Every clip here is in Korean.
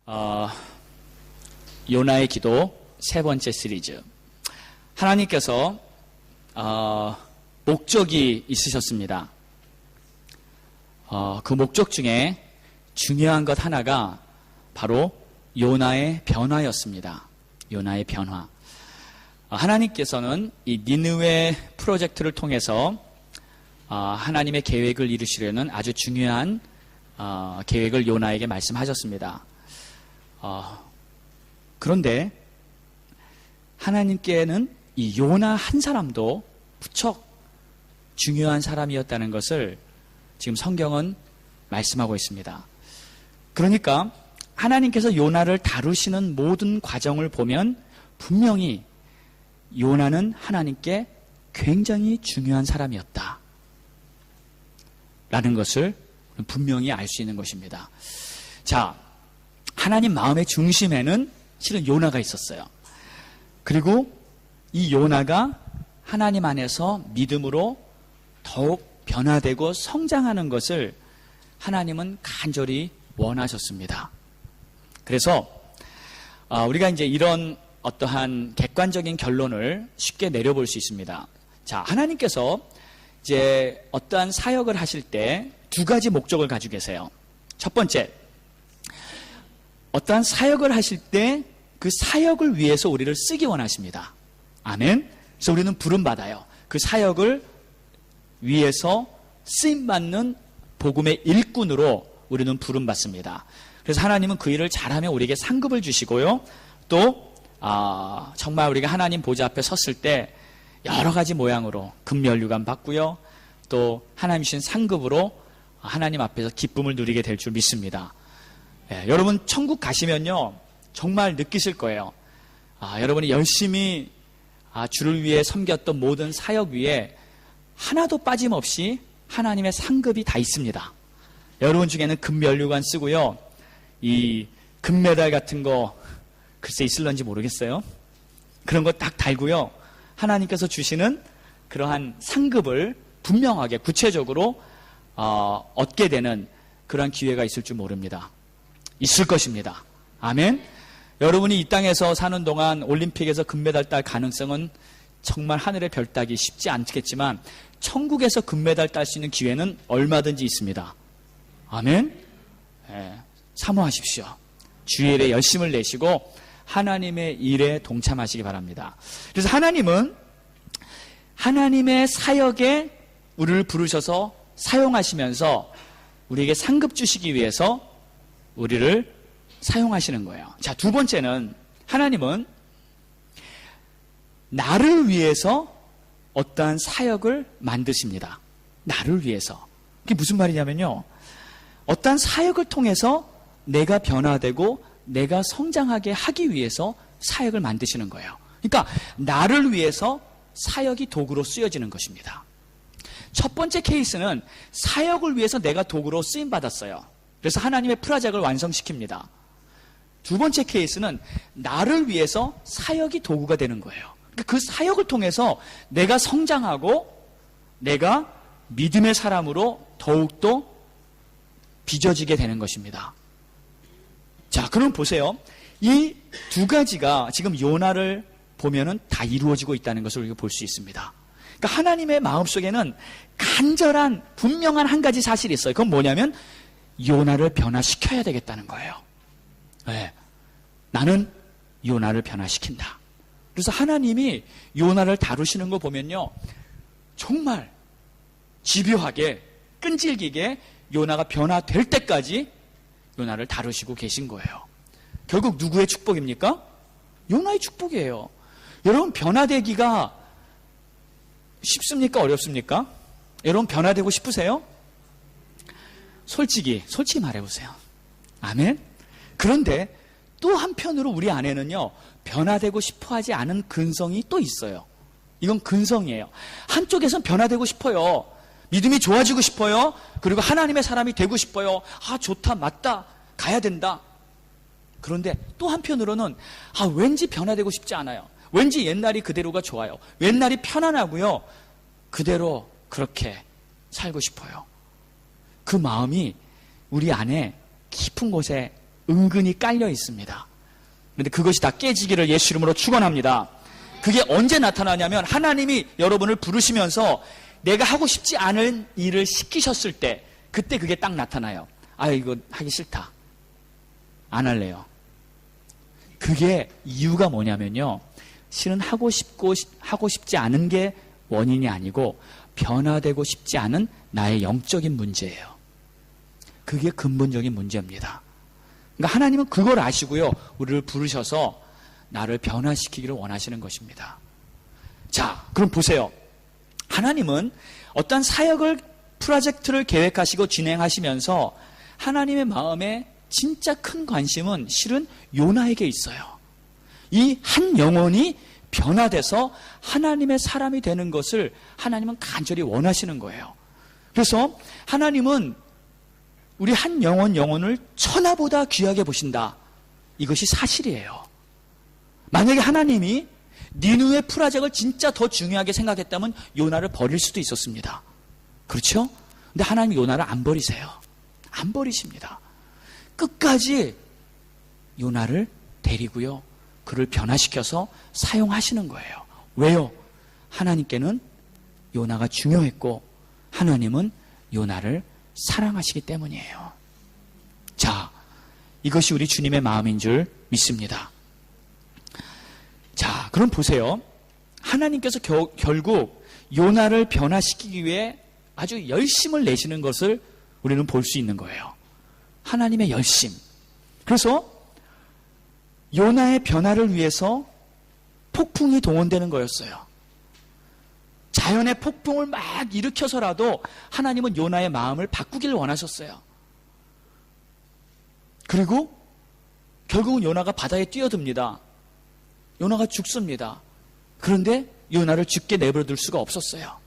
어, 요나의 기도 세 번째 시리즈. 하나님께서 목적이 있으셨습니다. 그 목적 중에 중요한 것 하나가 바로 요나의 변화였습니다. 요나의 변화. 하나님께서는 이 니느웨 프로젝트를 통해서 하나님의 계획을 이루시려는 아주 중요한 계획을 요나에게 말씀하셨습니다. 그런데 하나님께는 이 요나 한 사람도 무척 중요한 사람이었다는 것을 지금 성경은 말씀하고 있습니다. 그러니까 하나님께서 요나를 다루시는 모든 과정을 보면 분명히 요나는 하나님께 굉장히 중요한 사람이었다 라는 것을 분명히 알 수 있는 것입니다. 자, 하나님 마음의 중심에는 실은 요나가 있었어요. 그리고 이 요나가 하나님 안에서 믿음으로 더욱 변화되고 성장하는 것을 하나님은 간절히 원하셨습니다. 그래서 우리가 이제 이런 어떠한 객관적인 결론을 쉽게 내려볼 수 있습니다. 자, 하나님께서 이제 어떠한 사역을 하실 때 두 가지 목적을 가지고 계세요. 첫 번째, 어떠한 사역을 하실 때 그 사역을 위해서 우리를 쓰기 원하십니다. 아멘. 그래서 우리는 부름받아요. 그 사역을 위해서 쓰임받는 복음의 일꾼으로 우리는 부름받습니다. 그래서 하나님은 그 일을 잘하면 우리에게 상급을 주시고요. 또 정말 우리가 하나님 보좌 앞에 섰을 때 여러 가지 모양으로 금면류관 받고요. 또 하나님 주신 상급으로 하나님 앞에서 기쁨을 누리게 될 줄 믿습니다. 여러분 천국 가시면요 정말 느끼실 거예요. 여러분이 열심히 주를 위해 섬겼던 모든 사역 위에 하나도 빠짐없이 하나님의 상급이 다 있습니다. 여러분 중에는 금면류관 쓰고요, 이 금메달 같은 거 글쎄 있을런지 모르겠어요. 그런 거 딱 달고요, 하나님께서 주시는 그러한 상급을 분명하게 구체적으로 얻게 되는 그러한 기회가 있을 줄 모릅니다. 있을 것입니다. 아멘. 여러분이 이 땅에서 사는 동안 올림픽에서 금메달 딸 가능성은 정말 하늘의 별 따기 쉽지 않겠지만 천국에서 금메달 딸 수 있는 기회는 얼마든지 있습니다. 아멘. 사모하십시오. 주의 일에 열심을 내시고 하나님의 일에 동참하시기 바랍니다. 그래서 하나님은 하나님의 사역에 우리를 부르셔서 사용하시면서 우리에게 상급 주시기 위해서 우리를 사용하시는 거예요. 자, 두 번째는 하나님은 나를 위해서 어떠한 사역을 만드십니다. 나를 위해서. 그게 무슨 말이냐면요, 어떠한 사역을 통해서 내가 변화되고 내가 성장하게 하기 위해서 사역을 만드시는 거예요. 그러니까 나를 위해서 사역이 도구로 쓰여지는 것입니다. 첫 번째 케이스는 사역을 위해서 내가 도구로 쓰임받았어요. 그래서 하나님의 프로젝트를 완성시킵니다. 두 번째 케이스는 나를 위해서 사역이 도구가 되는 거예요. 그 사역을 통해서 내가 성장하고 내가 믿음의 사람으로 더욱더 빚어지게 되는 것입니다. 자, 그럼 보세요. 이 두 가지가 지금 요나를 보면은 다 이루어지고 있다는 것을 우리가 볼 수 있습니다. 그러니까 하나님의 마음속에는 간절한 분명한 한 가지 사실이 있어요. 그건 뭐냐면 요나를 변화시켜야 되겠다는 거예요. 네. 나는 요나를 변화시킨다. 그래서 하나님이 요나를 다루시는 거 보면요, 정말 집요하게 끈질기게 요나가 변화될 때까지 요나를 다루시고 계신 거예요. 결국 누구의 축복입니까? 요나의 축복이에요. 여러분, 변화되기가 쉽습니까? 어렵습니까? 여러분 변화되고 싶으세요? 솔직히 말해보세요. 아멘? 그런데 또 한편으로 우리 안에는요, 변화되고 싶어하지 않은 근성이 또 있어요. 이건 근성이에요. 한쪽에선 변화되고 싶어요. 믿음이 좋아지고 싶어요. 그리고 하나님의 사람이 되고 싶어요. 좋다, 맞다, 가야 된다. 그런데 또 한편으로는 왠지 변화되고 싶지 않아요. 왠지 옛날이 그대로가 좋아요. 옛날이 편안하고요, 그대로 그렇게 살고 싶어요. 그 마음이 우리 안에 깊은 곳에 은근히 깔려 있습니다. 그런데 그것이 다 깨지기를 예수 이름으로 축원합니다. 그게 언제 나타나냐면 하나님이 여러분을 부르시면서 내가 하고 싶지 않은 일을 시키셨을 때 그때 그게 딱 나타나요. 아, 이거 하기 싫다. 안 할래요. 그게 이유가 뭐냐면요. 실은 하고 싶지 않은 게 원인이 아니고 변화되고 싶지 않은 나의 영적인 문제예요. 그게 근본적인 문제입니다. 그러니까 하나님은 그걸 아시고요. 우리를 부르셔서 나를 변화시키기를 원하시는 것입니다. 자, 그럼 보세요. 하나님은 어떤 사역을, 프로젝트를 계획하시고 진행하시면서 하나님의 마음에 진짜 큰 관심은 실은 요나에게 있어요. 이 한 영혼이 변화돼서 하나님의 사람이 되는 것을 하나님은 간절히 원하시는 거예요. 그래서 하나님은 우리 한 영혼을 천하보다 귀하게 보신다. 이것이 사실이에요. 만약에 하나님이 니느웨 프로젝트를 진짜 더 중요하게 생각했다면 요나를 버릴 수도 있었습니다. 그렇죠? 근데 하나님이 요나를 안 버리세요. 안 버리십니다. 끝까지 요나를 데리고요. 그를 변화시켜서 사용하시는 거예요. 왜요? 하나님께는 요나가 중요했고 하나님은 요나를 사랑하시기 때문이에요. 자, 이것이 우리 주님의 마음인 줄 믿습니다. 자, 그럼 보세요. 하나님께서 결국 요나를 변화시키기 위해 아주 열심을 내시는 것을 우리는 볼 수 있는 거예요. 하나님의 열심. 그래서 요나의 변화를 위해서 폭풍이 동원되는 거였어요. 자연의 폭풍을 막 일으켜서라도 하나님은 요나의 마음을 바꾸기를 원하셨어요. 그리고 결국은 요나가 바다에 뛰어듭니다. 요나가 죽습니다. 그런데 요나를 죽게 내버려둘 수가 없었어요.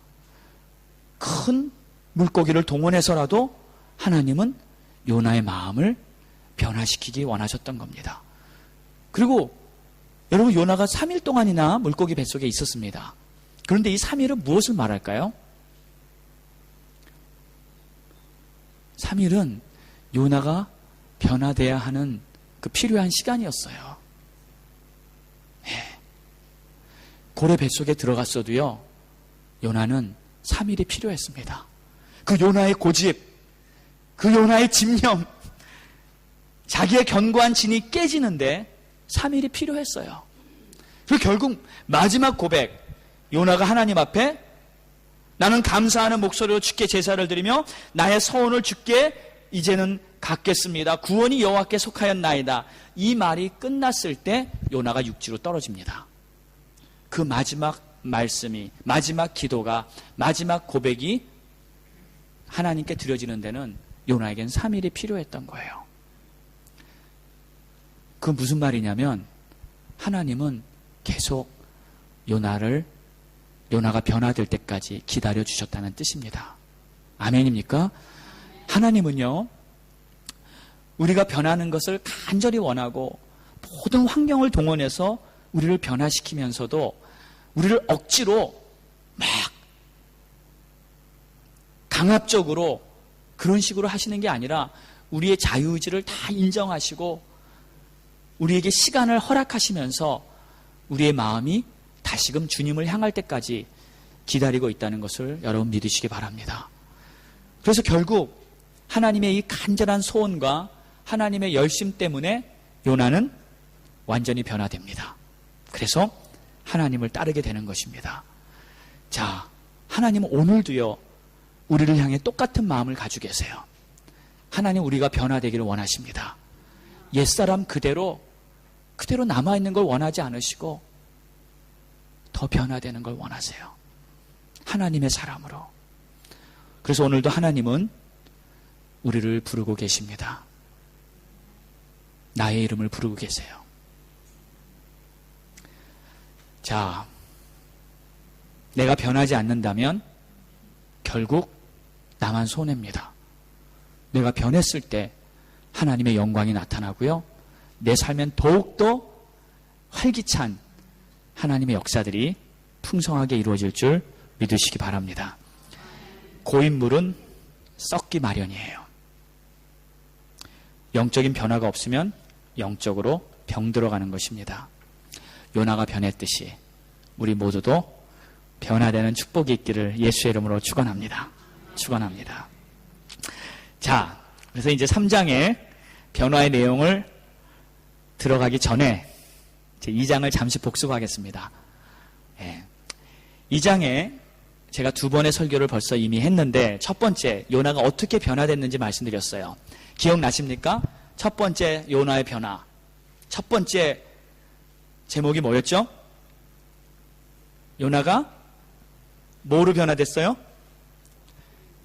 큰 물고기를 동원해서라도 하나님은 요나의 마음을 변화시키기 원하셨던 겁니다. 그리고 여러분, 요나가 3일 동안이나 물고기 뱃속에 있었습니다. 그런데 이 3일은 무엇을 말할까요? 3일은 요나가 변화돼야 하는 그 필요한 시간이었어요. 고래 뱃속에 들어갔어도요, 요나는 3일이 필요했습니다. 그 요나의 고집, 그 요나의 집념, 자기의 견고한 진이 깨지는데 3일이 필요했어요. 그리고 결국 마지막 고백, 요나가 하나님 앞에 나는 감사하는 목소리로 주께 제사를 드리며 나의 서원을 주께 이제는 갚겠습니다. 구원이 여호와께 속하였나이다. 이 말이 끝났을 때 요나가 육지로 떨어집니다. 그 마지막 말씀이, 마지막 기도가, 마지막 고백이 하나님께 드려지는 데는 요나에겐 3일이 필요했던 거예요. 그 무슨 말이냐면 하나님은 계속 요나가 변화될 때까지 기다려 주셨다는 뜻입니다. 아멘입니까? 하나님은요, 우리가 변하는 것을 간절히 원하고 모든 환경을 동원해서 우리를 변화시키면서도 우리를 억지로 막 강압적으로 그런 식으로 하시는 게 아니라 우리의 자유의지를 다 인정하시고 우리에게 시간을 허락하시면서 우리의 마음이 다시금 주님을 향할 때까지 기다리고 있다는 것을 여러분 믿으시기 바랍니다. 그래서 결국 하나님의 이 간절한 소원과 하나님의 열심 때문에 요나는 완전히 변화됩니다. 그래서 하나님을 따르게 되는 것입니다. 자, 하나님은 오늘도요, 우리를 향해 똑같은 마음을 가지고 계세요. 하나님, 우리가 변화되기를 원하십니다. 옛사람 그대로 남아있는 걸 원하지 않으시고 더 변화되는 걸 원하세요. 하나님의 사람으로. 그래서 오늘도 하나님은 우리를 부르고 계십니다. 나의 이름을 부르고 계세요. 자, 내가 변하지 않는다면 결국 나만 손해입니다. 내가 변했을 때 하나님의 영광이 나타나고요, 내 삶엔 더욱더 활기찬 하나님의 역사들이 풍성하게 이루어질 줄 믿으시기 바랍니다. 고인물은 썩기 마련이에요. 영적인 변화가 없으면 영적으로 병들어가는 것입니다. 요나가 변했듯이 우리 모두도 변화되는 축복이 있기를 예수의 이름으로 축원합니다. 축원합니다. 자, 그래서 이제 3장의 변화의 내용을 들어가기 전에 제 2장을 잠시 복습하겠습니다. 2장에 제가 2번의 설교를 벌써 이미 했는데 첫 번째 요나가 어떻게 변화됐는지 말씀드렸어요. 기억나십니까? 첫 번째 요나의 변화. 첫 번째 제목이 뭐였죠? 요나가 뭐로 변화됐어요?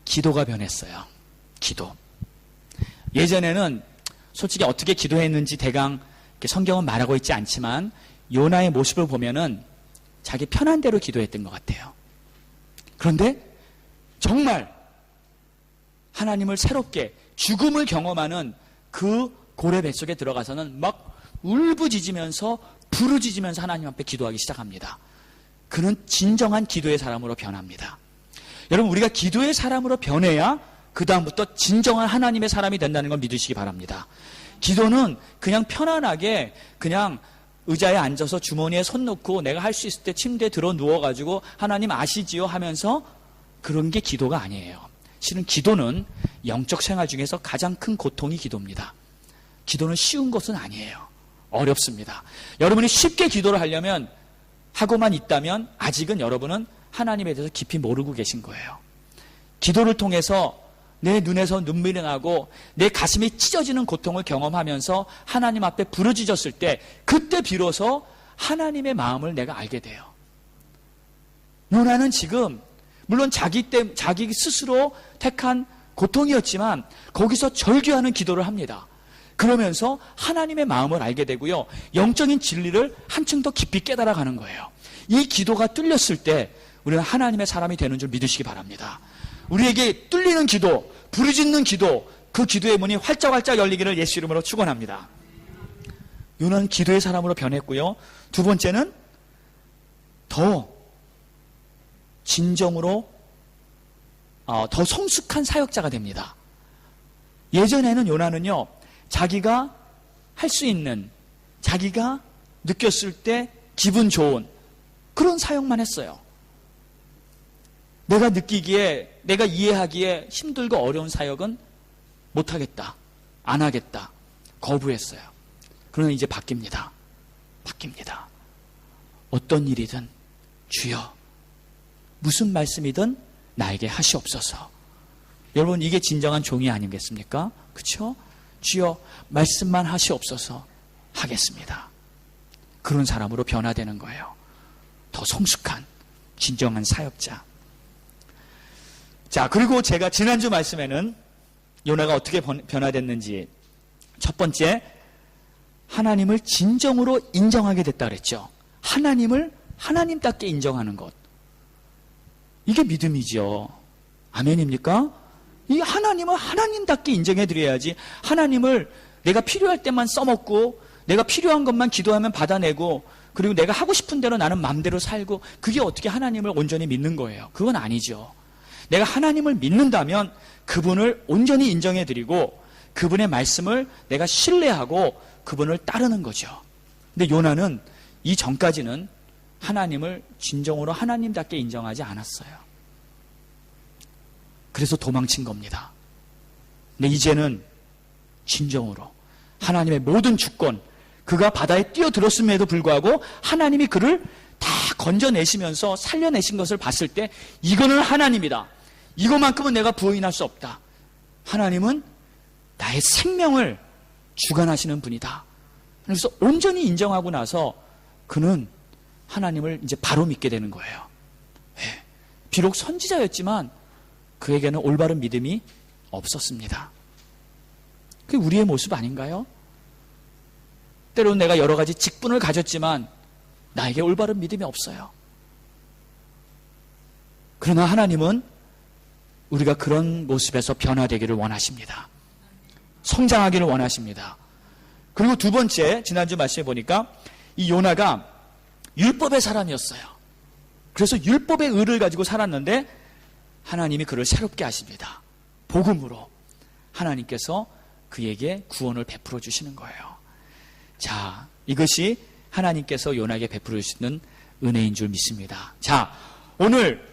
기도가 변했어요. 기도. 예전에는 솔직히 어떻게 기도했는지 대강 성경은 말하고 있지 않지만 요나의 모습을 보면은 자기 편한 대로 기도했던 것 같아요. 그런데 정말 하나님을 새롭게 죽음을 경험하는 그 고래 뱃속에 들어가서는 막 울부짖으면서 부르짖으면서 하나님 앞에 기도하기 시작합니다. 그는 진정한 기도의 사람으로 변합니다. 여러분, 우리가 기도의 사람으로 변해야 그 다음부터 진정한 하나님의 사람이 된다는 걸 믿으시기 바랍니다. 기도는 그냥 편안하게 그냥 의자에 앉아서 주머니에 손 넣고 내가 할 수 있을 때 침대에 들어 누워가지고 하나님 아시지요 하면서 그런 게 기도가 아니에요. 실은 기도는 영적 생활 중에서 가장 큰 고통이 기도입니다. 기도는 쉬운 것은 아니에요. 어렵습니다. 여러분이 쉽게 기도를 하려면 하고만 있다면 아직은 여러분은 하나님에 대해서 깊이 모르고 계신 거예요. 기도를 통해서 내 눈에서 눈물이 나고 내 가슴이 찢어지는 고통을 경험하면서 하나님 앞에 부르짖었을 때 그때 비로소 하나님의 마음을 내가 알게 돼요. 요나는 지금 물론 자기 스스로 택한 고통이었지만 거기서 절규하는 기도를 합니다. 그러면서 하나님의 마음을 알게 되고요. 영적인 진리를 한층 더 깊이 깨달아가는 거예요. 이 기도가 뚫렸을 때 우리는 하나님의 사람이 되는 줄 믿으시기 바랍니다. 우리에게 뚫리는 기도, 부르짖는 기도, 그 기도의 문이 활짝활짝 열리기를 예수 이름으로 축원합니다. 요나는 기도의 사람으로 변했고요. 두 번째는 더 진정으로 더 성숙한 사역자가 됩니다. 예전에는 요나는요, 자기가 할 수 있는, 자기가 느꼈을 때 기분 좋은 그런 사역만 했어요. 내가 느끼기에, 내가 이해하기에 힘들고 어려운 사역은 못하겠다, 안 하겠다, 거부했어요. 그러나 이제 바뀝니다. 바뀝니다. 어떤 일이든 주여 무슨 말씀이든 나에게 하시옵소서. 여러분, 이게 진정한 종이 아니겠습니까? 그렇죠? 주여 말씀만 하시옵소서. 하겠습니다. 그런 사람으로 변화되는 거예요. 더 성숙한 진정한 사역자. 자, 그리고 제가 지난주 말씀에는 요나가 어떻게 변화됐는지, 첫 번째, 하나님을 진정으로 인정하게 됐다 그랬죠. 하나님을 하나님답게 인정하는 것. 이게 믿음이죠. 아멘입니까? 이 하나님을 하나님답게 인정해드려야지, 하나님을 내가 필요할 때만 써먹고 내가 필요한 것만 기도하면 받아내고 그리고 내가 하고 싶은 대로 나는 마음대로 살고, 그게 어떻게 하나님을 온전히 믿는 거예요? 그건 아니죠. 내가 하나님을 믿는다면 그분을 온전히 인정해드리고 그분의 말씀을 내가 신뢰하고 그분을 따르는 거죠. 근데 요나는 이 전까지는 하나님을 진정으로 하나님답게 인정하지 않았어요. 그래서 도망친 겁니다. 근데 이제는 진정으로 하나님의 모든 주권, 그가 바다에 뛰어들었음에도 불구하고 하나님이 그를 다 건져내시면서 살려내신 것을 봤을 때 이거는 하나님이다. 이것만큼은 내가 부인할 수 없다. 하나님은 나의 생명을 주관하시는 분이다. 그래서 온전히 인정하고 나서 그는 하나님을 이제 바로 믿게 되는 거예요. 네. 비록 선지자였지만 그에게는 올바른 믿음이 없었습니다. 그게 우리의 모습 아닌가요? 때로는 내가 여러 가지 직분을 가졌지만 나에게 올바른 믿음이 없어요. 그러나 하나님은 우리가 그런 모습에서 변화되기를 원하십니다. 성장하기를 원하십니다. 그리고 두 번째, 지난주 말씀해 보니까 이 요나가 율법의 사람이었어요. 그래서 율법의 의를 가지고 살았는데 하나님이 그를 새롭게 하십니다. 복음으로 하나님께서 그에게 구원을 베풀어 주시는 거예요. 자, 이것이 하나님께서 요나에게 베풀어 주시는 은혜인 줄 믿습니다. 자, 오늘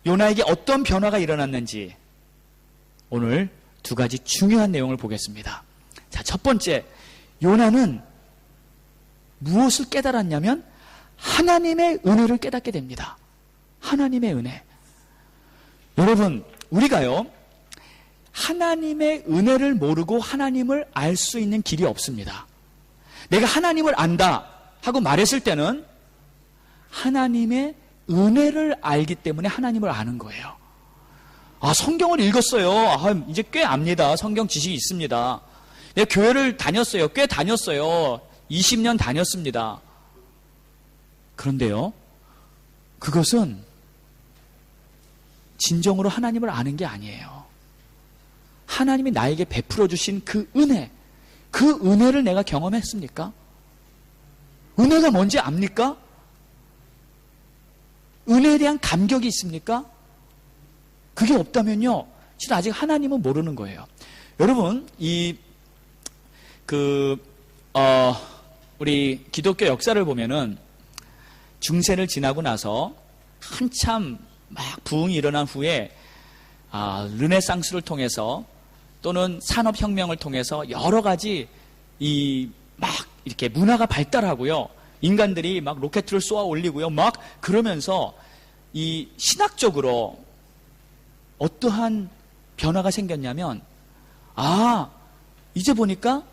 요나에게 어떤 변화가 일어났는지 오늘 두 가지 중요한 내용을 보겠습니다. 자, 첫 번째, 요나는 무엇을 깨달았냐면 하나님의 은혜를 깨닫게 됩니다. 하나님의 은혜. 여러분, 우리가요, 하나님의 은혜를 모르고 하나님을 알 수 있는 길이 없습니다. 내가 하나님을 안다 하고 말했을 때는 하나님의 은혜를 알기 때문에 하나님을 아는 거예요. 아, 성경을 읽었어요. 아, 이제 꽤 압니다. 성경 지식이 있습니다. 내가 교회를 다녔어요. 꽤 다녔어요. 20년 다녔습니다. 그런데요, 그것은 진정으로 하나님을 아는 게 아니에요. 하나님이 나에게 베풀어 주신 그 은혜, 그 은혜를 내가 경험했습니까? 은혜가 뭔지 압니까? 은혜에 대한 감격이 있습니까? 그게 없다면요, 진짜 아직 하나님은 모르는 거예요. 여러분, 우리 기독교 역사를 보면은 중세를 지나고 나서 한참 막 부흥이 일어난 후에 르네상스를 통해서 또는 산업혁명을 통해서 여러 가지 막 이렇게 문화가 발달하고요. 인간들이 막 로켓을 쏘아 올리고요. 막 그러면서 이 신학적으로 어떠한 변화가 생겼냐면, 이제 보니까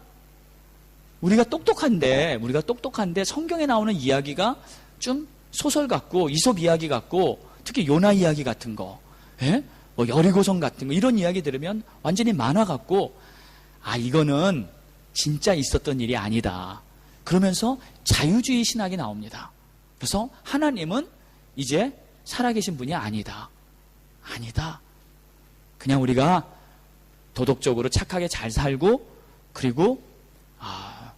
우리가 똑똑한데 성경에 나오는 이야기가 좀 소설 같고 이솝 이야기 같고 특히 요나 이야기 같은 거, 뭐 여리고성 같은 거 이런 이야기 들으면 완전히 만화 같고 이거는 진짜 있었던 일이 아니다. 그러면서 자유주의 신학이 나옵니다. 그래서 하나님은 이제 살아계신 분이 아니다. 그냥 우리가 도덕적으로 착하게 잘 살고 그리고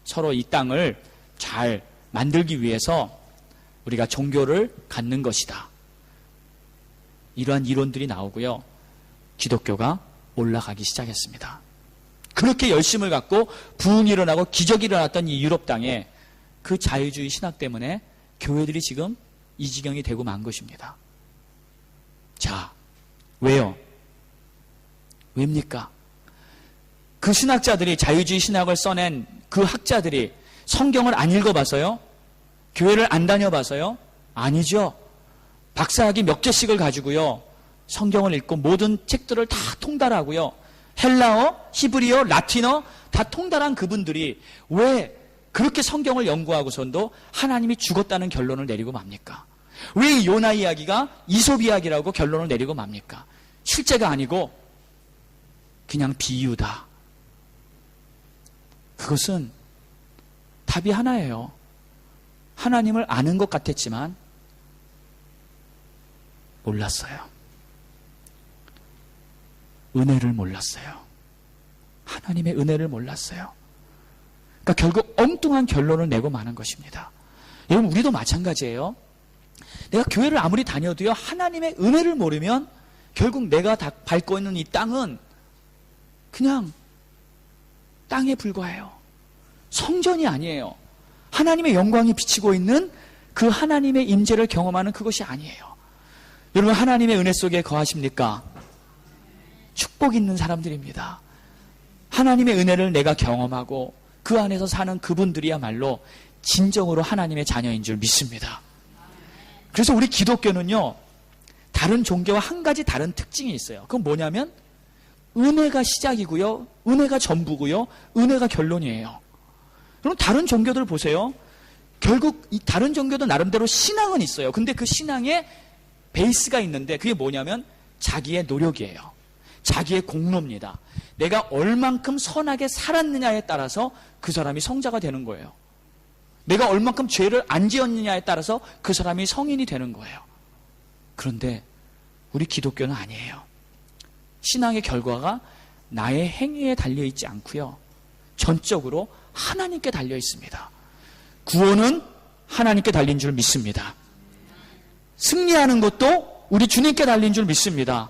서로 이 땅을 잘 만들기 위해서 우리가 종교를 갖는 것이다. 이러한 이론들이 나오고요. 기독교가 올라가기 시작했습니다. 그렇게 열심을 갖고 부흥이 일어나고 기적이 일어났던 이 유럽 땅에 그 자유주의 신학 때문에 교회들이 지금 이 지경이 되고 만 것입니다. 자, 왜요? 왜입니까? 그 신학자들이, 자유주의 신학을 써낸 그 학자들이 성경을 안 읽어봐서요? 교회를 안 다녀봐서요? 아니죠. 박사학위 몇 개씩을 가지고요, 성경을 읽고 모든 책들을 다 통달하고요, 헬라어, 히브리어, 라틴어 다 통달한 그분들이 왜 그렇게 성경을 연구하고선도 하나님이 죽었다는 결론을 내리고 맙니까? 왜 이 요나 이야기가 이솝 이야기라고 결론을 내리고 맙니까? 실제가 아니고 그냥 비유다. 그것은 답이 하나예요. 하나님을 아는 것 같았지만 몰랐어요. 은혜를 몰랐어요. 하나님의 은혜를 몰랐어요. 그러니까 결국 엉뚱한 결론을 내고 마는 것입니다. 여러분, 우리도 마찬가지예요. 내가 교회를 아무리 다녀도요, 하나님의 은혜를 모르면 결국 내가 밟고 있는 이 땅은 그냥 땅에 불과해요. 성전이 아니에요. 하나님의 영광이 비치고 있는 그 하나님의 임재를 경험하는 그것이 아니에요. 여러분, 하나님의 은혜 속에 거하십니까? 축복 있는 사람들입니다. 하나님의 은혜를 내가 경험하고 그 안에서 사는 그분들이야말로 진정으로 하나님의 자녀인 줄 믿습니다. 그래서 우리 기독교는요, 다른 종교와 한 가지 다른 특징이 있어요. 그건 뭐냐면 은혜가 시작이고요, 은혜가 전부고요, 은혜가 결론이에요. 그럼 다른 종교들 보세요. 결국 이 다른 종교도 나름대로 신앙은 있어요. 근데 그 신앙에 베이스가 있는데 그게 뭐냐면 자기의 노력이에요. 자기의 공로입니다. 내가 얼만큼 선하게 살았느냐에 따라서 그 사람이 성자가 되는 거예요. 내가 얼만큼 죄를 안 지었느냐에 따라서 그 사람이 성인이 되는 거예요. 그런데 우리 기독교는 아니에요. 신앙의 결과가 나의 행위에 달려있지 않고요, 전적으로 하나님께 달려 있습니다. 구원은 하나님께 달린 줄 믿습니다. 승리하는 것도 우리 주님께 달린 줄 믿습니다.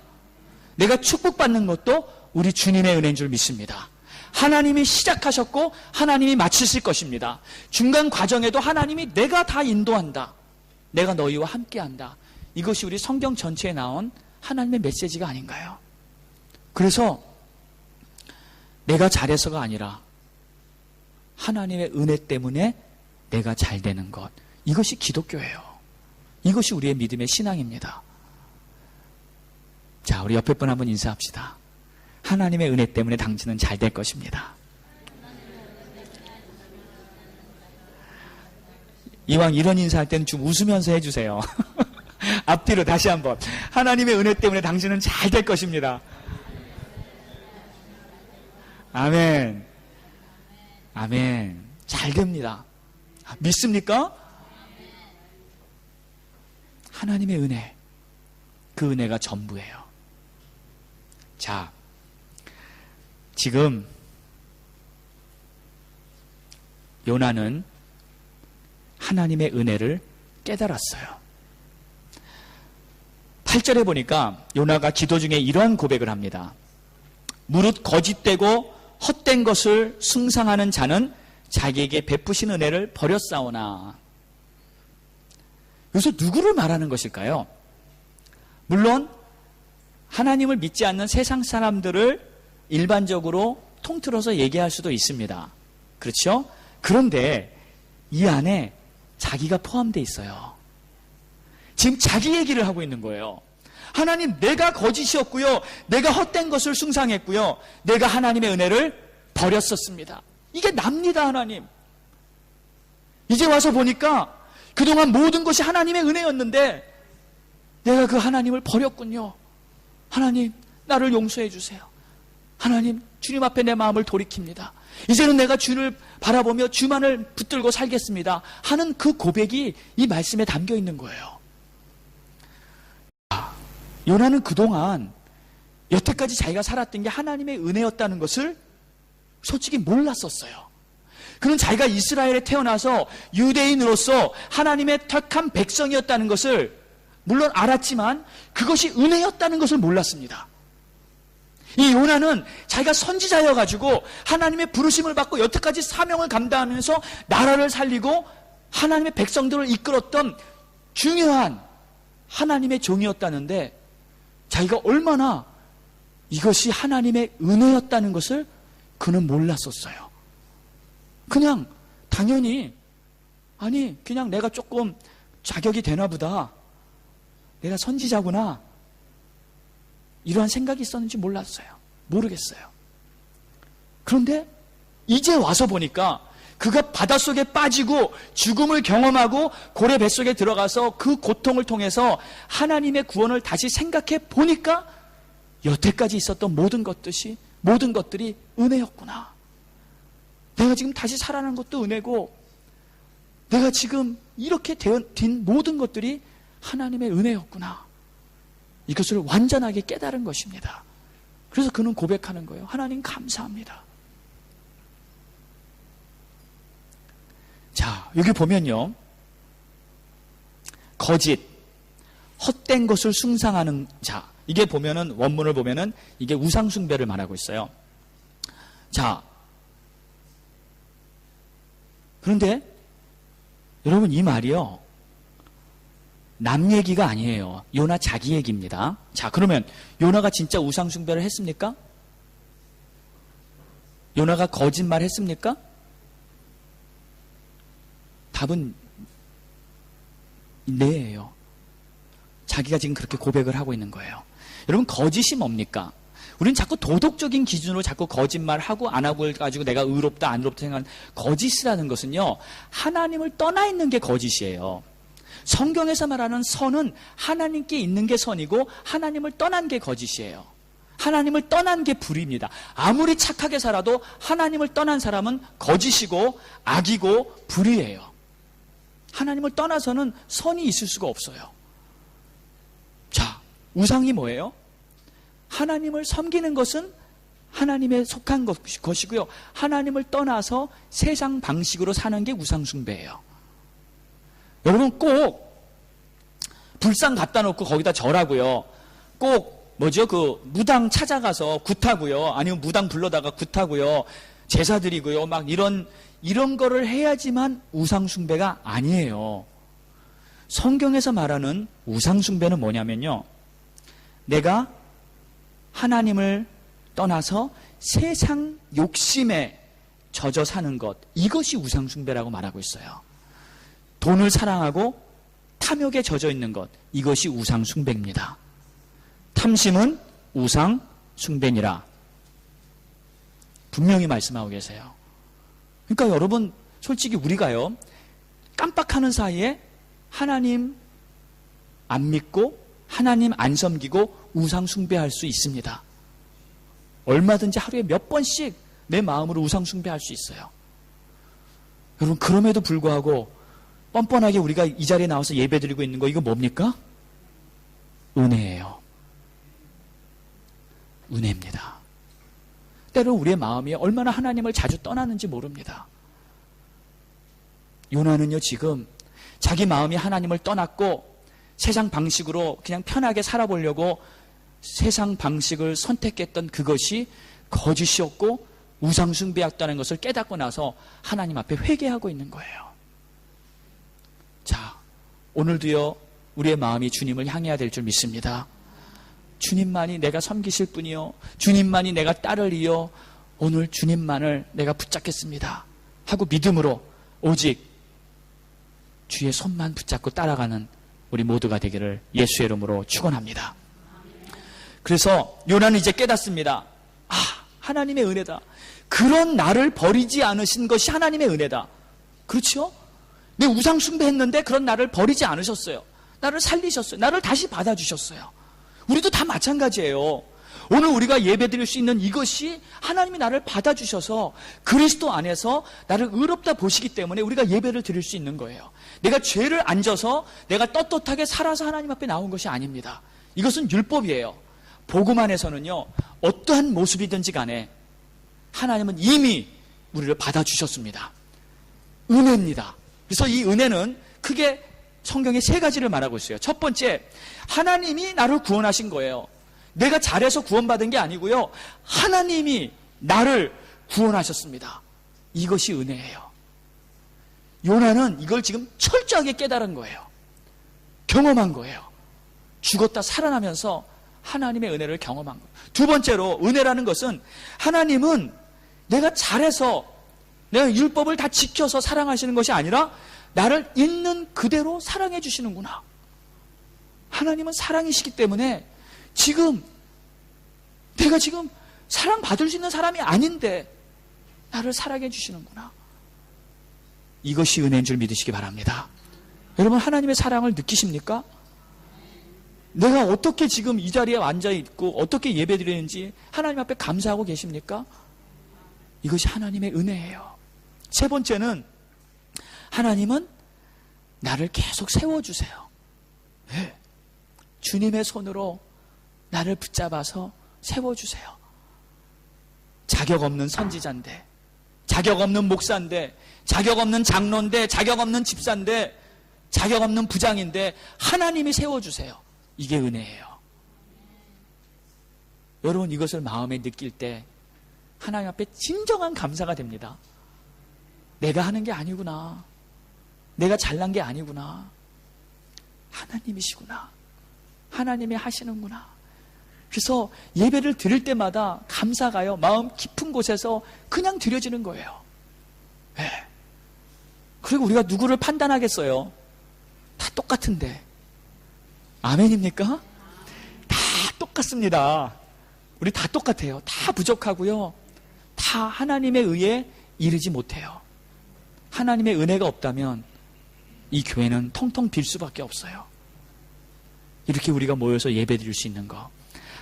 내가 축복받는 것도 우리 주님의 은혜인 줄 믿습니다. 하나님이 시작하셨고 하나님이 마치실 것입니다. 중간 과정에도 하나님이 내가 다 인도한다. 내가 너희와 함께한다. 이것이 우리 성경 전체에 나온 하나님의 메시지가 아닌가요? 그래서 내가 잘해서가 아니라 하나님의 은혜 때문에 내가 잘 되는 것. 이것이 기독교예요. 이것이 우리의 믿음의 신앙입니다. 자, 우리 옆에 분 한번 인사합시다. 하나님의 은혜 때문에 당신은 잘 될 것입니다. 이왕 이런 인사할 때는 좀 웃으면서 해주세요. 앞뒤로 다시 한번. 하나님의 은혜 때문에 당신은 잘 될 것입니다. 아멘. 아멘. 잘 됩니다. 믿습니까? 하나님의 은혜. 그 은혜가 전부예요. 자, 지금 요나는 하나님의 은혜를 깨달았어요. 8절에 보니까 요나가 기도 중에 이러한 고백을 합니다. 무릇 거짓되고 헛된 것을 숭상하는 자는 자기에게 베푸신 은혜를 버렸사오나. 여기서 누구를 말하는 것일까요? 물론 하나님을 믿지 않는 세상 사람들을 일반적으로 통틀어서 얘기할 수도 있습니다. 그렇죠? 그런데 이 안에 자기가 포함되어 있어요. 지금 자기 얘기를 하고 있는 거예요. 하나님, 내가 거짓이었고요. 내가 헛된 것을 숭상했고요. 내가 하나님의 은혜를 버렸었습니다. 이게 납니다, 하나님. 이제 와서 보니까 그동안 모든 것이 하나님의 은혜였는데 내가 그 하나님을 버렸군요. 하나님, 나를 용서해 주세요. 하나님, 주님 앞에 내 마음을 돌이킵니다. 이제는 내가 주를 바라보며 주만을 붙들고 살겠습니다. 하는 그 고백이 이 말씀에 담겨 있는 거예요. 요나는 그동안 여태까지 자기가 살았던 게 하나님의 은혜였다는 것을 솔직히 몰랐었어요. 그는 자기가 이스라엘에 태어나서 유대인으로서 하나님의 택한 백성이었다는 것을 물론 알았지만 그것이 은혜였다는 것을 몰랐습니다. 이 요나는 자기가 선지자여가지고 하나님의 부르심을 받고 여태까지 사명을 감당하면서 나라를 살리고 하나님의 백성들을 이끌었던 중요한 하나님의 종이었다는데 자기가 얼마나 이것이 하나님의 은혜였다는 것을 그는 몰랐었어요. 그냥 당연히 그냥 내가 조금 자격이 되나 보다. 내가 선지자구나. 이러한 생각이 있었는지 몰랐어요. 모르겠어요. 그런데 이제 와서 보니까 그가 바닷속에 빠지고 죽음을 경험하고 고래 뱃속에 들어가서 그 고통을 통해서 하나님의 구원을 다시 생각해 보니까 여태까지 있었던 모든 것들이 은혜였구나. 내가 지금 다시 살아난 것도 은혜고 내가 지금 이렇게 된 모든 것들이 하나님의 은혜였구나. 이것을 완전하게 깨달은 것입니다. 그래서 그는 고백하는 거예요. 하나님 감사합니다. 자, 여기 보면요. 거짓, 헛된 것을 숭상하는 자. 이게 보면은, 원문을 보면은 이게 우상숭배를 말하고 있어요. 자, 그런데 여러분 이 말이요. 남 얘기가 아니에요. 요나 자기 얘기입니다. 자, 그러면 요나가 진짜 우상숭배를 했습니까? 요나가 거짓말 했습니까? 답은 네예요. 자기가 지금 그렇게 고백을 하고 있는 거예요. 여러분, 거짓이 뭡니까? 우리는 자꾸 도덕적인 기준으로 자꾸 거짓말하고 안 하고 가지고 내가 의롭다 안 의롭다 생각하는 거짓이라는 것은요. 하나님을 떠나 있는 게 거짓이에요. 성경에서 말하는 선은 하나님께 있는 게 선이고 하나님을 떠난 게 거짓이에요. 하나님을 떠난 게 불의입니다. 아무리 착하게 살아도 하나님을 떠난 사람은 거짓이고 악이고 불의예요. 하나님을 떠나서는 선이 있을 수가 없어요. 자, 우상이 뭐예요? 하나님을 섬기는 것은 하나님에 속한 것이고요. 하나님을 떠나서 세상 방식으로 사는 게 우상숭배예요. 여러분 꼭 불상 갖다 놓고 거기다 절하고요. 꼭 뭐죠? 그 무당 찾아가서 굿하고요. 아니면 무당 불러다가 굿하고요. 제사 드리고요. 막 이런 거를 해야지만 우상숭배가 아니에요. 성경에서 말하는 우상숭배는 뭐냐면요. 내가 하나님을 떠나서 세상 욕심에 젖어 사는 것, 이것이 우상숭배라고 말하고 있어요. 돈을 사랑하고 탐욕에 젖어 있는 것, 이것이 우상숭배입니다. 탐심은 우상숭배니라. 분명히 말씀하고 계세요. 그러니까 여러분, 솔직히 우리가요, 깜빡하는 사이에 하나님 안 믿고 하나님 안 섬기고 우상숭배할 수 있습니다. 얼마든지 하루에 몇 번씩 내 마음으로 우상숭배할 수 있어요. 여러분, 그럼에도 불구하고 뻔뻔하게 우리가 이 자리에 나와서 예배드리고 있는 거, 이거 뭡니까? 은혜예요. 은혜입니다. 때로 우리의 마음이 얼마나 하나님을 자주 떠나는지 모릅니다. 요나는요, 지금 자기 마음이 하나님을 떠났고 세상 방식으로 그냥 편하게 살아보려고 세상 방식을 선택했던 그것이 거짓이었고 우상숭배였다는 것을 깨닫고 나서 하나님 앞에 회개하고 있는 거예요. 자, 오늘도요, 우리의 마음이 주님을 향해야 될 줄 믿습니다. 주님만이 내가 섬기실 분이요, 주님만이 내가 따르리요, 오늘 주님만을 내가 붙잡겠습니다 하고 믿음으로 오직 주의 손만 붙잡고 따라가는 우리 모두가 되기를 예수의 이름으로 축원합니다. 그래서 요나는 이제 깨닫습니다. 아, 하나님의 은혜다. 그런 나를 버리지 않으신 것이 하나님의 은혜다. 그렇죠? 내 우상숭배했는데 그런 나를 버리지 않으셨어요. 나를 살리셨어요. 나를 다시 받아주셨어요. 우리도 다 마찬가지예요. 오늘 우리가 예배드릴 수 있는 이것이 하나님이 나를 받아주셔서 그리스도 안에서 나를 의롭다 보시기 때문에 우리가 예배를 드릴 수 있는 거예요. 내가 죄를 안 져서 내가 떳떳하게 살아서 하나님 앞에 나온 것이 아닙니다. 이것은 율법이에요. 복음 안에서는요, 어떠한 모습이든지 간에 하나님은 이미 우리를 받아주셨습니다. 은혜입니다. 그래서 이 은혜는 크게 성경에 세 가지를 말하고 있어요. 첫 번째, 하나님이 나를 구원하신 거예요. 내가 잘해서 구원받은 게 아니고요, 하나님이 나를 구원하셨습니다. 이것이 은혜예요. 요나는 이걸 지금 철저하게 깨달은 거예요. 경험한 거예요. 죽었다 살아나면서 하나님의 은혜를 경험한 거예요. 두 번째로, 은혜라는 것은 하나님은 내가 잘해서 내가 율법을 다 지켜서 사랑하시는 것이 아니라 나를 있는 그대로 사랑해 주시는구나. 하나님은 사랑이시기 때문에 지금 내가 지금 사랑받을 수 있는 사람이 아닌데 나를 사랑해 주시는구나. 이것이 은혜인 줄 믿으시기 바랍니다. 여러분, 하나님의 사랑을 느끼십니까? 내가 어떻게 지금 이 자리에 앉아있고 어떻게 예배드리는지 하나님 앞에 감사하고 계십니까? 이것이 하나님의 은혜예요. 세 번째는, 하나님은 나를 계속 세워주세요. 네. 주님의 손으로 나를 붙잡아서 세워주세요. 자격 없는 선지자인데, 자격 없는 목사인데, 자격 없는 장로인데, 자격 없는 집사인데, 자격 없는 부장인데 하나님이 세워주세요. 이게 은혜예요. 여러분, 이것을 마음에 느낄 때 하나님 앞에 진정한 감사가 됩니다. 내가 하는 게 아니구나. 내가 잘난 게 아니구나. 하나님이시구나. 하나님이 하시는구나. 그래서 예배를 드릴 때마다 감사가요, 마음 깊은 곳에서 그냥 드려지는 거예요. 네. 그리고 우리가 누구를 판단하겠어요? 다 똑같은데. 아멘입니까? 다 똑같습니다. 우리 다 똑같아요. 다 부족하고요. 다 하나님의 의에 이르지 못해요. 하나님의 은혜가 없다면 이 교회는 텅텅 빌 수밖에 없어요. 이렇게 우리가 모여서 예배드릴 수 있는 거,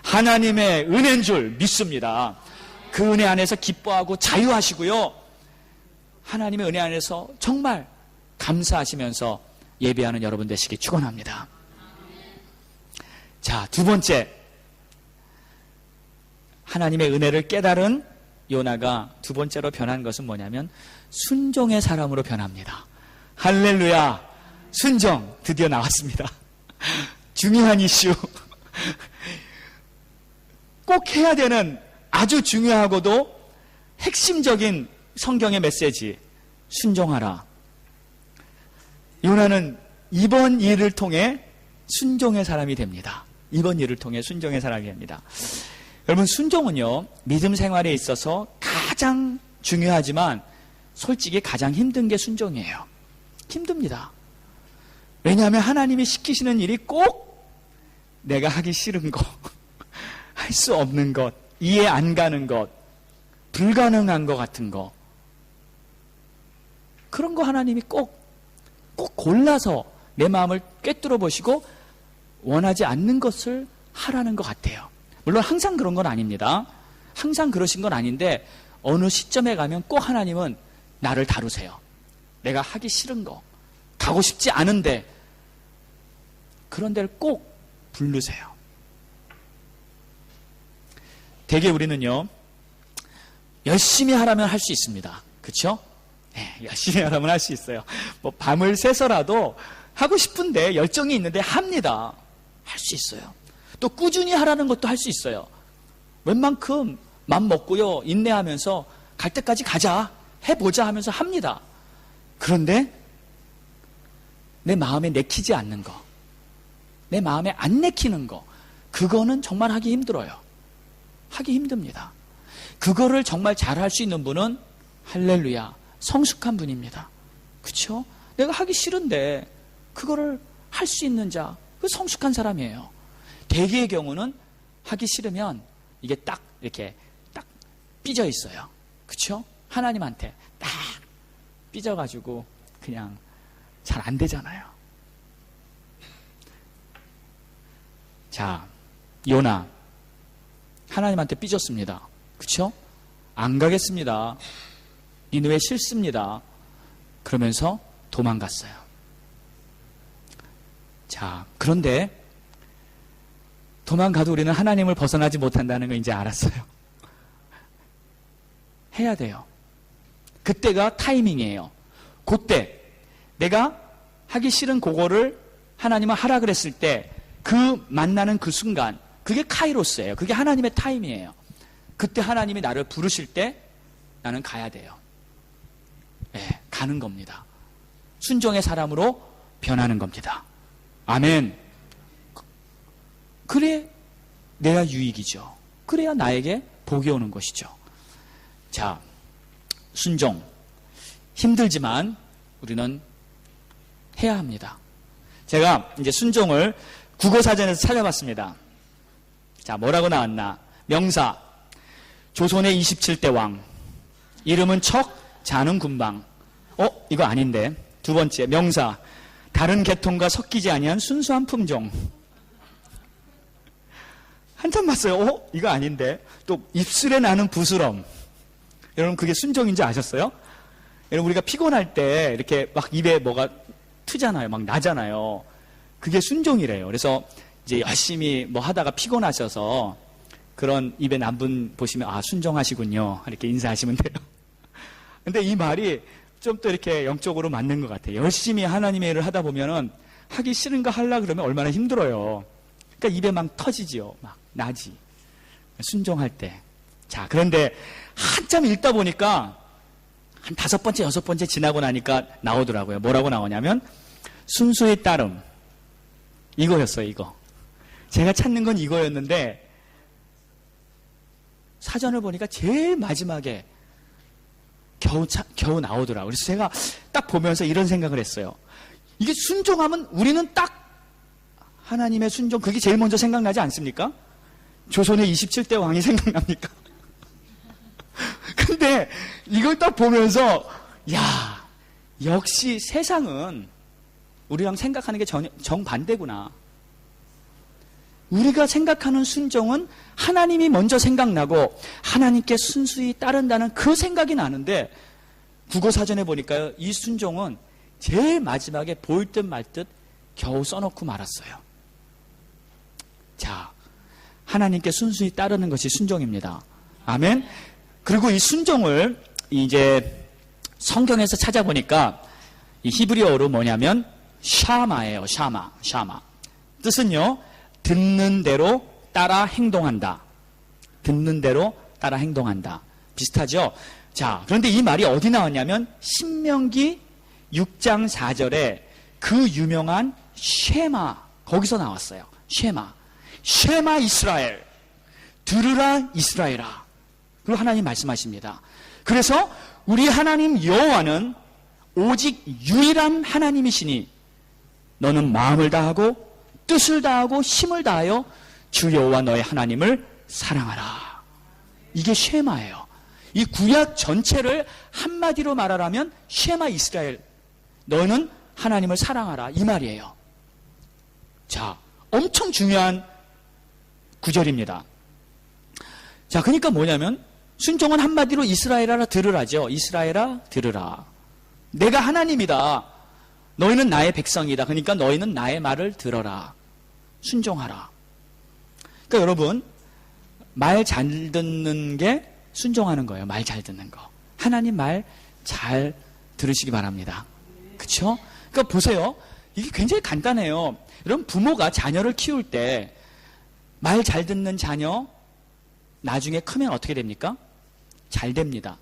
하나님의 은혜인 줄 믿습니다. 그 은혜 안에서 기뻐하고 자유하시고요, 하나님의 은혜 안에서 정말 감사하시면서 예배하는 여러분 되시기 축원합니다. 자, 두 번째, 하나님의 은혜를 깨달은 요나가 두 번째로 변한 것은 뭐냐면 순종의 사람으로 변합니다. 할렐루야! 순종 드디어 나왔습니다. 중요한 이슈. 꼭 해야 되는 아주 중요하고도 핵심적인 성경의 메시지, 순종하라. 요나는 이번 일을 통해 순종의 사람이 됩니다. 이번 일을 통해 순종의 사람이 됩니다. 여러분, 순종은요, 믿음 생활에 있어서 가장 중요하지만 솔직히 가장 힘든 게 순종이에요. 힘듭니다. 왜냐하면 하나님이 시키시는 일이 꼭 내가 하기 싫은 것, 할 수 없는 것, 이해 안 가는 것, 불가능한 것 같은 거, 그런 거 하나님이 꼭 골라서 내 마음을 꿰뚫어 보시고 원하지 않는 것을 하라는 것 같아요. 물론 항상 그런 건 아닙니다. 항상 그러신 건 아닌데 어느 시점에 가면 꼭 하나님은 나를 다루세요. 내가 하기 싫은 거, 가고 싶지 않은데 그런 데를 꼭 부르세요. 대개 우리는요, 열심히 하라면 할 수 있습니다. 그렇죠? 네, 열심히 하라면 할 수 있어요. 뭐 밤을 새서라도 하고 싶은데 열정이 있는데 합니다. 할 수 있어요. 또 꾸준히 하라는 것도 할 수 있어요. 웬만큼 맘 먹고요, 인내하면서 갈 때까지 가자, 해보자 하면서 합니다. 그런데 내 마음에 내키지 않는 거, 내 마음에 안 내키는 거, 그거는 정말 하기 힘들어요. 하기 힘듭니다. 그거를 정말 잘할 수 있는 분은 할렐루야, 성숙한 분입니다. 그렇죠? 내가 하기 싫은데 그거를 할 수 있는 자, 그 성숙한 사람이에요. 대개의 경우는 하기 싫으면 이게 딱 이렇게 딱 삐져 있어요. 그렇죠? 하나님한테 딱 삐져가지고 그냥 잘 안 되잖아요. 자, 요나 하나님한테 삐졌습니다. 그렇죠? 안 가겠습니다. 니느웨 싫습니다. 그러면서 도망갔어요. 자, 그런데 도망가도 우리는 하나님을 벗어나지 못한다는 걸 이제 알았어요. 해야 돼요. 그때가 타이밍이에요. 그때 내가 하기 싫은 그거를 하나님은 하라 그랬을 때 그 만나는 그 순간, 그게 카이로스예요. 그게 하나님의 타임이에요. 그때 하나님이 나를 부르실 때 나는 가야 돼요. 네, 가는 겁니다. 순종의 사람으로 변하는 겁니다. 아멘. 그래 내가 유익이죠. 그래야 나에게 복이 오는 것이죠. 자, 순종 힘들지만 우리는 해야 합니다. 제가 이제 순종을 국어사전에서 찾아봤습니다. 자, 뭐라고 나왔나? 명사, 조선의 27대 왕, 이름은 척, 자는 군방. 이거 아닌데. 두 번째, 명사, 다른 계통과 섞이지 아니한 순수한 품종. 한참 봤어요. 이거 아닌데. 또 입술에 나는 부스럼. 여러분, 그게 순종인지 아셨어요? 여러분, 우리가 피곤할 때 이렇게 막 입에 뭐가 트잖아요. 막 나잖아요. 그게 순종이래요. 그래서 이제 열심히 뭐 하다가 피곤하셔서 그런 입에 난 분 보시면 순종하시군요. 이렇게 인사하시면 돼요. 근데 이 말이 좀 또 이렇게 영적으로 맞는 것 같아요. 열심히 하나님의 일을 하다 보면은 하기 싫은 거 하려고 그러면 얼마나 힘들어요. 그러니까 입에 막 터지지요. 막 나지. 순종할 때. 자, 그런데 한참 읽다 보니까 한 5번째, 6번째 지나고 나니까 나오더라고요. 뭐라고 나오냐면 순수의 따름. 이거였어요, 이거. 제가 찾는 건 이거였는데 사전을 보니까 제일 마지막에 겨우 나오더라고요. 그래서 제가 딱 보면서 이런 생각을 했어요. 이게 순종하면 우리는 딱 하나님의 순종, 그게 제일 먼저 생각나지 않습니까? 조선의 27대 왕이 생각납니까? 근데 이걸 딱 보면서 야, 역시 세상은 우리랑 생각하는 게 정반대구나. 우리가 생각하는 순종은 하나님이 먼저 생각나고 하나님께 순수히 따른다는 그 생각이 나는데 국어사전에 보니까요, 이 순종은 제일 마지막에 보일 듯 말 듯 겨우 써놓고 말았어요. 자, 하나님께 순수히 따르는 것이 순종입니다. 아멘. 그리고 이 순종을 이제 성경에서 찾아보니까 이 히브리어로 뭐냐면 샤마예요. 샤마. 뜻은요, 듣는 대로 따라 행동한다. 듣는 대로 따라 행동한다. 비슷하죠? 자, 그런데 이 말이 어디 나왔냐면 신명기 6장 4절에 그 유명한 쉐마, 거기서 나왔어요. 쉐마 이스라엘, 들으라 이스라엘아. 그리고 하나님 말씀하십니다. 그래서 우리 하나님 여호와는 오직 유일한 하나님이시니 너는 마음을 다하고 뜻을 다하고 힘을 다하여 주 여호와 너의 하나님을 사랑하라. 이게 쉐마예요. 이 구약 전체를 한마디로 말하라면 쉐마 이스라엘, 너는 하나님을 사랑하라, 이 말이에요. 자, 엄청 중요한 구절입니다. 자, 그러니까 뭐냐면 순종은 한마디로 이스라엘아 들으라죠. 이스라엘아 들으라. 내가 하나님이다. 너희는 나의 백성이다. 그러니까 너희는 나의 말을 들어라. 순종하라. 그러니까 여러분, 말 잘 듣는 게 순종하는 거예요. 말 잘 듣는 거. 하나님 말 잘 들으시기 바랍니다. 그렇죠? 그러니까 보세요. 이게 굉장히 간단해요. 여러분, 부모가 자녀를 키울 때 말 잘 듣는 자녀 나중에 크면 어떻게 됩니까? 잘 됩니다.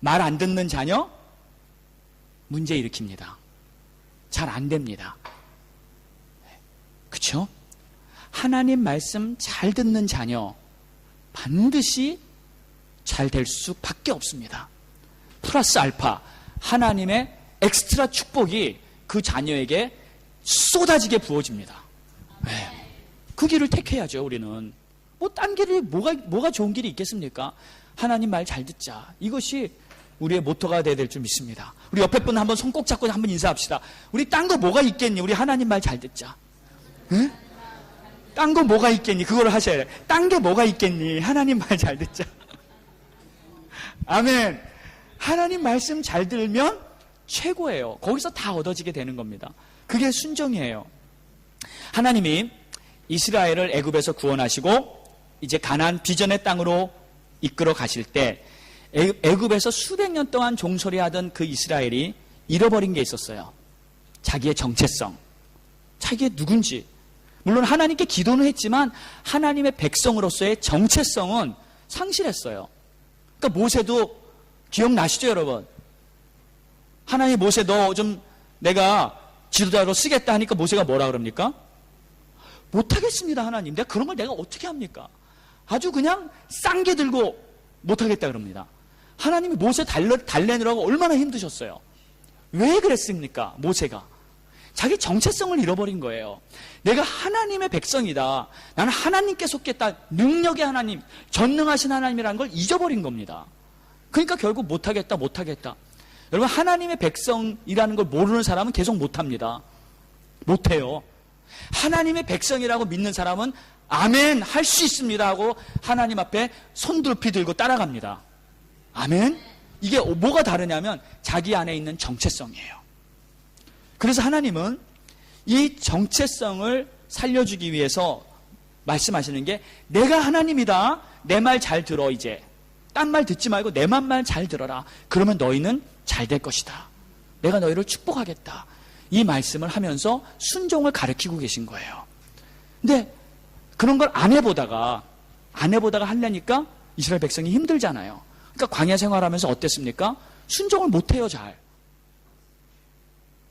말 안 듣는 자녀 문제 일으킵니다. 잘 안 됩니다. 그렇죠? 하나님 말씀 잘 듣는 자녀 반드시 잘 될 수밖에 없습니다. 플러스 알파, 하나님의 엑스트라 축복이 그 자녀에게 쏟아지게 부어집니다. 네. 그 길을 택해야죠. 우리는 뭐 딴 길이 뭐가 좋은 길이 있겠습니까? 하나님 말 잘 듣자. 이것이 우리의 모토가 돼야 될 줄 믿습니다. 우리 옆에 분 한번 손 꼭 잡고 한번 인사합시다. 우리 딴 거 뭐가 있겠니? 우리 하나님 말 잘 듣자. 응? 딴 거 뭐가 있겠니? 그걸 하셔야 돼. 딴 게 뭐가 있겠니? 하나님 말 잘 듣자. 아멘. 하나님 말씀 잘 들면 최고예요. 거기서 다 얻어지게 되는 겁니다. 그게 순종이에요. 하나님이 이스라엘을 애굽에서 구원하시고 이제 가나안 비전의 땅으로 이끌어 가실 때 애굽에서 수백 년 동안 종소리하던 그 이스라엘이 잃어버린 게 있었어요. 자기의 정체성, 자기의 누군지. 물론 하나님께 기도는 했지만 하나님의 백성으로서의 정체성은 상실했어요. 그러니까 모세도 기억나시죠, 여러분? 하나님 모세 너 좀 내가 지도자로 쓰겠다 하니까 모세가 뭐라 그럽니까? 못하겠습니다, 하나님. 내가 그런 걸 내가 어떻게 합니까? 아주 그냥 쌍게 들고 못하겠다 그럽니다. 하나님이 모세 달래느라고 얼마나 힘드셨어요. 왜 그랬습니까? 모세가 자기 정체성을 잃어버린 거예요. 내가 하나님의 백성이다, 나는 하나님께 속겠다, 능력의 하나님, 전능하신 하나님이라는 걸 잊어버린 겁니다. 그러니까 결국 못하겠다. 여러분, 하나님의 백성이라는 걸 모르는 사람은 계속 못합니다. 못해요. 하나님의 백성이라고 믿는 사람은 아멘, 할 수 있습니다 하고 하나님 앞에 손두피 들고 따라갑니다. 아멘? 이게 뭐가 다르냐면 자기 안에 있는 정체성이에요. 그래서 하나님은 이 정체성을 살려주기 위해서 말씀하시는 게 내가 하나님이다. 내 말 잘 들어 이제. 딴 말 듣지 말고 내 말 잘 들어라. 그러면 너희는 잘 될 것이다. 내가 너희를 축복하겠다. 이 말씀을 하면서 순종을 가르치고 계신 거예요. 근데 그런 걸 안 해보다가 하려니까 이스라엘 백성이 힘들잖아요. 그러니까 광야 생활하면서 어땠습니까? 순종을 못해요, 잘.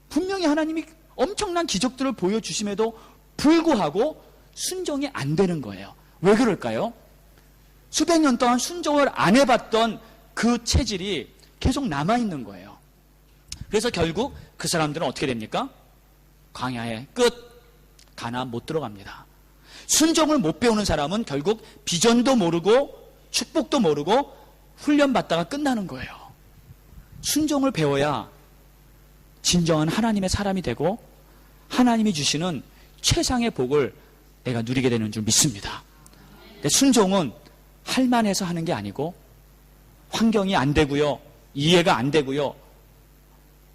분명히 하나님이 엄청난 기적들을 보여주심에도 불구하고 순종이 안 되는 거예요. 왜 그럴까요? 수백 년 동안 순종을 안 해봤던 그 체질이 계속 남아있는 거예요. 그래서 결국 그 사람들은 어떻게 됩니까? 광야의 끝, 가나안 못 들어갑니다. 순종을 못 배우는 사람은 결국 비전도 모르고 축복도 모르고 훈련받다가 끝나는 거예요. 순종을 배워야 진정한 하나님의 사람이 되고 하나님이 주시는 최상의 복을 내가 누리게 되는 줄 믿습니다. 근데 순종은 할만해서 하는 게 아니고 환경이 안 되고요, 이해가 안 되고요,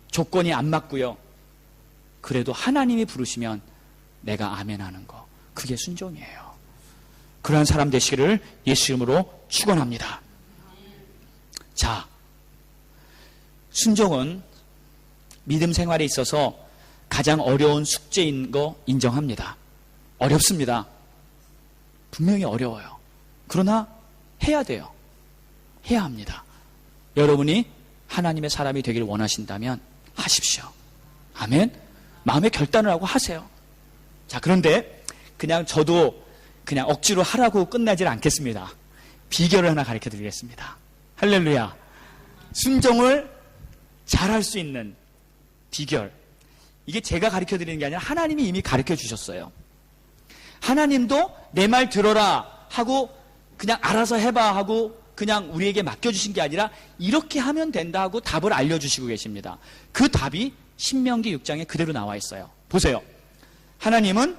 조건이 안 맞고요, 그래도 하나님이 부르시면 내가 아멘 하는 거, 그게 순종이에요. 그러한 사람 되시기를 예수 이름으로 축원합니다. 자, 순종은 믿음 생활에 있어서 가장 어려운 숙제인 거 인정합니다. 어렵습니다. 분명히 어려워요. 그러나 해야 돼요. 해야 합니다. 여러분이 하나님의 사람이 되길 원하신다면 하십시오. 아멘. 마음의 결단을 하고 하세요. 자, 그런데 그냥 저도 그냥 억지로 하라고 끝나질 않겠습니다. 비결을 하나 가르쳐 드리겠습니다. 할렐루야. 순종을 잘할 수 있는 비결. 이게 제가 가르쳐 드리는 게 아니라 하나님이 이미 가르쳐 주셨어요. 하나님도 내 말 들어라 하고 그냥 알아서 해봐 하고 그냥 우리에게 맡겨주신 게 아니라 이렇게 하면 된다 하고 답을 알려주시고 계십니다. 그 답이 신명기 6장에 그대로 나와 있어요. 보세요. 하나님은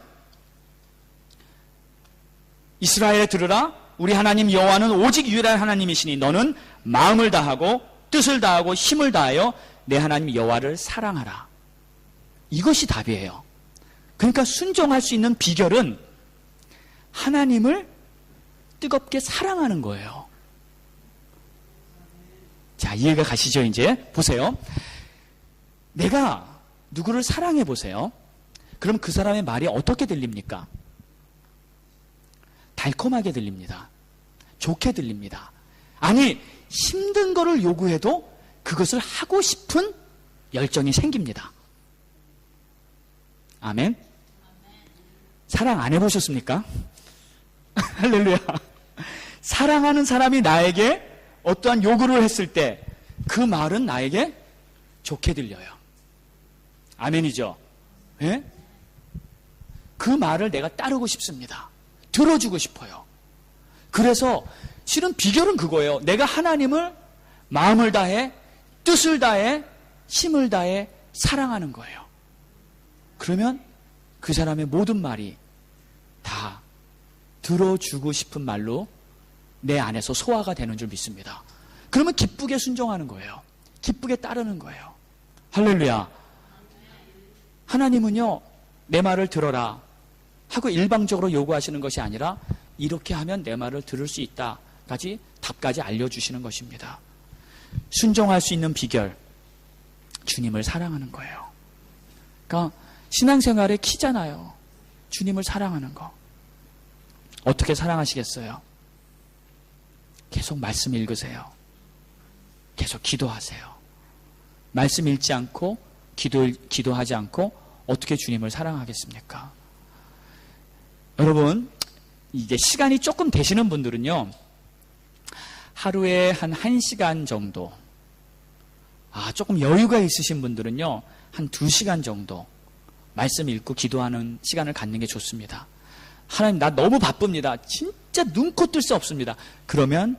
이스라엘에 들으라. 우리 하나님 여호와는 오직 유일한 하나님이시니 너는 마음을 다하고 뜻을 다하고 힘을 다하여 내 하나님 여호와를 사랑하라. 이것이 답이에요. 그러니까 순종할 수 있는 비결은 하나님을 뜨겁게 사랑하는 거예요. 자, 이해가 가시죠? 이제 보세요. 내가 누구를 사랑해 보세요. 그럼 그 사람의 말이 어떻게 들립니까? 달콤하게 들립니다. 좋게 들립니다. 아니, 힘든 거를 요구해도 그것을 하고 싶은 열정이 생깁니다. 아멘. 사랑 안 해보셨습니까? 할렐루야. 사랑하는 사람이 나에게 어떠한 요구를 했을 때 그 말은 나에게 좋게 들려요. 아멘이죠? 예? 그 말을 내가 따르고 싶습니다. 들어주고 싶어요. 그래서 실은 비결은 그거예요. 내가 하나님을 마음을 다해, 뜻을 다해, 힘을 다해 사랑하는 거예요. 그러면 그 사람의 모든 말이 다 들어주고 싶은 말로 내 안에서 소화가 되는 줄 믿습니다. 그러면 기쁘게 순종하는 거예요. 기쁘게 따르는 거예요. 할렐루야. 하나님은요, 내 말을 들어라 하고 일방적으로 요구하시는 것이 아니라 이렇게 하면 내 말을 들을 수 있다까지 답까지 알려주시는 것입니다. 순종할 수 있는 비결, 주님을 사랑하는 거예요. 그러니까 신앙생활의 키잖아요. 주님을 사랑하는 거. 어떻게 사랑하시겠어요? 계속 말씀 읽으세요. 계속 기도하세요. 말씀 읽지 않고 기도하지 않고 어떻게 주님을 사랑하겠습니까? 여러분, 이제 시간이 조금 되시는 분들은요, 하루에 한 1시간 정도, 조금 여유가 있으신 분들은요, 한 2시간 정도 말씀 읽고 기도하는 시간을 갖는 게 좋습니다. 하나님, 나 너무 바쁩니다. 진짜 눈코 뜰 수 없습니다. 그러면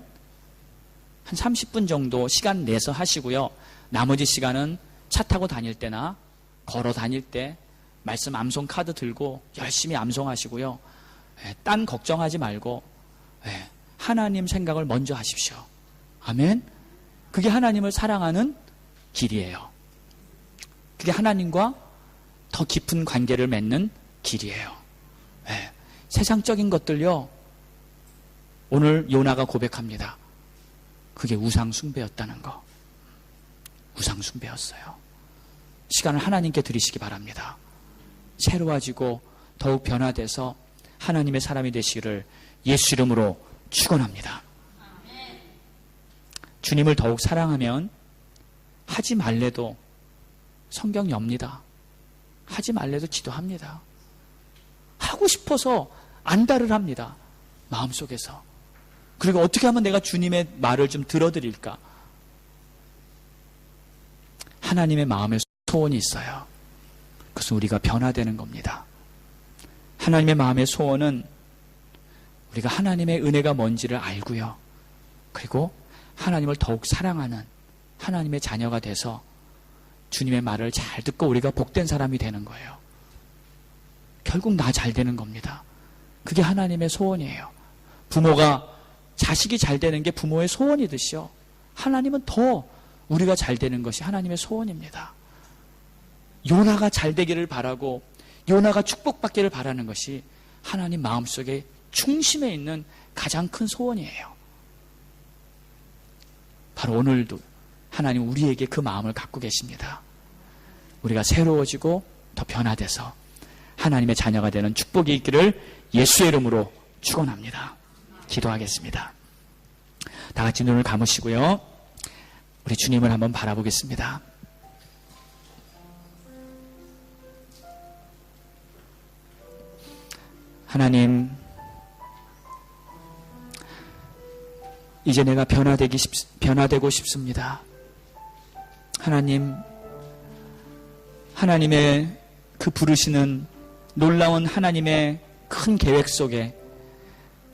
한 30분 정도 시간 내서 하시고요. 나머지 시간은 차 타고 다닐 때나 걸어 다닐 때 말씀 암송 카드 들고 열심히 암송하시고요. 딴 걱정하지 말고 하나님 생각을 먼저 하십시오. 아멘. 그게 하나님을 사랑하는 길이에요. 그게 하나님과 더 깊은 관계를 맺는 길이에요. 세상적인 것들요, 오늘 요나가 고백합니다. 그게 우상 숭배였다는 거. 우상 숭배였어요. 시간을 하나님께 드리시기 바랍니다. 새로워지고 더욱 변화돼서 하나님의 사람이 되시기를 예수 이름으로 축원합니다. 주님을 더욱 사랑하면 하지 말래도 성경 엽니다. 하지 말래도 기도합니다. 하고 싶어서 안달을 합니다. 마음속에서. 그리고 어떻게 하면 내가 주님의 말을 좀 들어드릴까? 하나님의 마음에 소원이 있어요. 그것은 우리가 변화되는 겁니다. 하나님의 마음의 소원은 우리가 하나님의 은혜가 뭔지를 알고요. 그리고 하나님을 더욱 사랑하는 하나님의 자녀가 돼서 주님의 말을 잘 듣고 우리가 복된 사람이 되는 거예요. 결국 나 잘 되는 겁니다. 그게 하나님의 소원이에요. 부모가 자식이 잘 되는 게 부모의 소원이듯이요. 하나님은 더 우리가 잘 되는 것이 하나님의 소원입니다. 요나가 잘 되기를 바라고 요나가 축복받기를 바라는 것이 하나님 마음속에 중심에 있는 가장 큰 소원이에요. 바로 오늘도 하나님 우리에게 그 마음을 갖고 계십니다. 우리가 새로워지고 더 변화돼서 하나님의 자녀가 되는 축복이 있기를 예수의 이름으로 축원합니다. 기도하겠습니다. 다 같이 눈을 감으시고요. 우리 주님을 한번 바라보겠습니다. 하나님, 이제 내가 변화되고 싶습니다. 하나님, 하나님의 그 부르시는 놀라운 하나님의 큰 계획 속에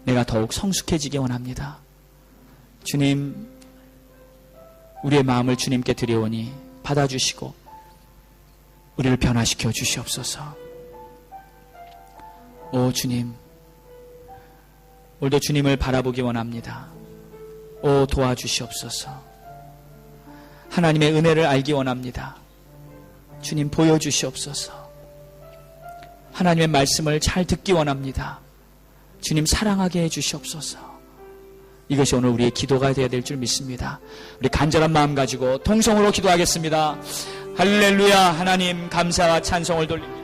내가 더욱 성숙해지기 원합니다. 주님, 우리의 마음을 주님께 드려오니 받아주시고 우리를 변화시켜 주시옵소서. 오 주님, 오늘도 주님을 바라보기 원합니다. 오 도와주시옵소서. 하나님의 은혜를 알기 원합니다. 주님 보여주시옵소서. 하나님의 말씀을 잘 듣기 원합니다. 주님 사랑하게 해주시옵소서. 이것이 오늘 우리의 기도가 되어야 될 줄 믿습니다. 우리 간절한 마음 가지고 통성으로 기도하겠습니다. 할렐루야. 하나님 감사와 찬송을 돌립니다.